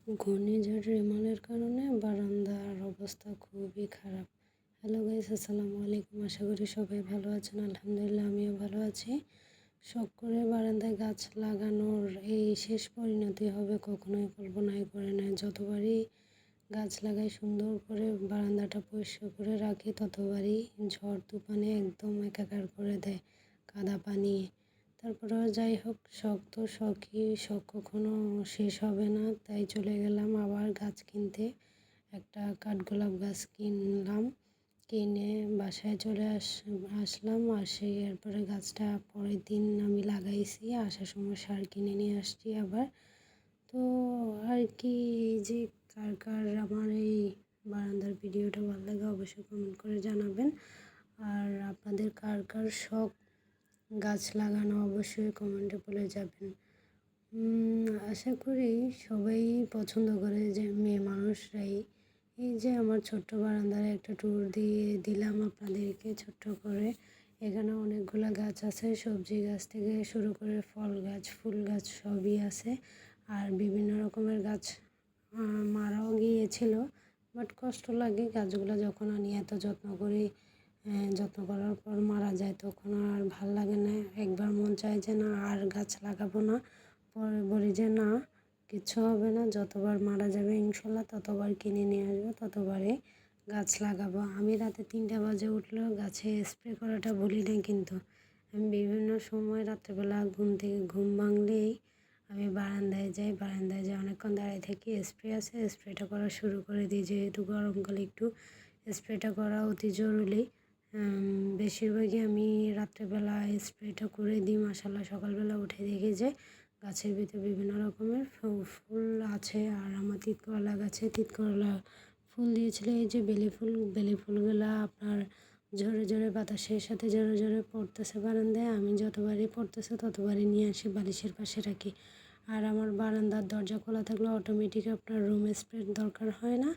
ঘূর্ণিঝড় রেমালের কারণে বারান্দার অবস্থা খুবই খারাপ। হ্যালো গাইস, আসসালামু আলাইকুম। আশা করি সবাই ভালো আছেন। আলহামদুলিল্লাহ আমিও ভালো আছি। শখ করে বারান্দায় গাছ লাগানোর এই শেষ পরিণতি হবে কখনোই কল্পনাই করে না। যতবারই গাছ লাগাই সুন্দর করে বারান্দাটা পরিষ্কার করে রাখি, ততবারই ঝড় তুফানে একদম একাকার করে দেয় কাদা পানি। তারপরেও যাই হোক, শখ তো শখই, শখ কখনো শেষ হবে না। তাই চলে গেলাম আবার গাছ কিনতে। একটা কাঠগোলাপ গাছ কিনলাম, কিনে বাসায় চলে আসলাম। এরপরে গাছটা পরের দিন আমি লাগাইছি, আসার সময় সার কিনে নিয়ে আসছি আবার। তো আর কি, এই যে কার কার আমার এই বারান্দার ভিডিওটা ভালো লাগে অবশ্যই কমেন্ট করে জানাবেন। আর আপনাদের কার কার শখ গাছ লাগানো অবশ্যই কমেন্টে বলে যাবেন। আশা করি সবাই পছন্দ করে, যে মেয়ে মানুষরাই। এই যে আমার ছোট্ট বারান্দার একটা ট্যুর দিয়ে দিলাম আপনাদেরকে ছোট্ট করে। এখানে অনেকগুলো গাছ আছে, সবজি গাছ থেকে শুরু করে ফল গাছ, ফুল গাছ সবই আছে। আর বিভিন্ন রকমের গাছ মারাও গিয়েছিল, বাট কষ্ট লাগে গাছগুলো যখন আনি এত যত্ন করি। যত্ন করার পর মারা যায়, তখন আর ভাল লাগে না। একবার মন চায় যে না আর গাছ লাগাবো না, পরে বলি যে না কিচ্ছু হবে না, যতবার মারা যাবে ইনশাল্লাহ ততবার কিনে নিয়ে আসবো, ততবারে গাছ লাগাবো। আমি রাতে 3টা বাজে উঠলেও গাছে স্প্রে করাটা ভুলি না, কিন্তু আমি বিভিন্ন সময় রাত্রেবেলা ঘুম ভাঙলেই আমি বারান্দায় যাই, অনেকক্ষণ দাঁড়িয়ে থাকি। স্প্রে আছে, স্প্রেটা করা শুরু করে দিই, যেহেতু গরমকালে একটু স্প্রেটা করা অতি জরুরি। বেশিরভাগই আমি রাত্রেবেলা স্প্রেটা করে দিই। মাশাআল্লাহ সকালবেলা উঠে দেখি যে গাছের ভিতরে বিভিন্ন রকমের ফুল আছে। আর আমার তিতকরলা গাছে তিতকরলা ফুল দিয়েছিল, এই যে বেলি ফুলগুলা আপনার ঝরে ঝরে বাতাসের সাথে ঝরে ঝরে পড়তেছে বারান্দায়। আমি যতবারই পড়তেছে ততবারই নিয়ে আসি, বালিশের পাশে রাখি। আর আমার বারান্দার দরজা খোলা থাকলে অটোমেটিক আপনার রুমে স্প্রের দরকার হয় না,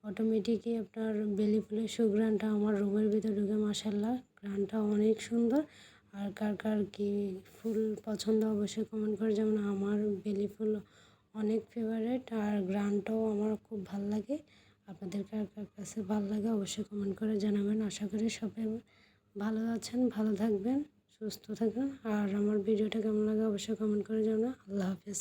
অটোমেটিকই আপনার বেলি ফুলের সুঘ্রাণটা আমার রুমের ভিতরে ঢুকে। মাশাআল্লাহ ঘ্রাণটা অনেক সুন্দর। আর কার কার কী ফুল পছন্দ অবশ্যই কমেন্ট করে, যেমন আমার বেলি ফুল অনেক ফেভারেট, আর ঘ্রাণটাও আমার খুব ভাল লাগে। আপনাদের কার কার কাছে ভালো লাগে অবশ্যই কমেন্ট করে জানাবেন। আশা করি সবাই ভালো আছেন, ভালো থাকবেন, সুস্থ থাকবেন। আর আমার ভিডিওটা কেমন লাগে অবশ্যই কমেন্ট করে জানাবেন। আল্লাহ হাফেজ।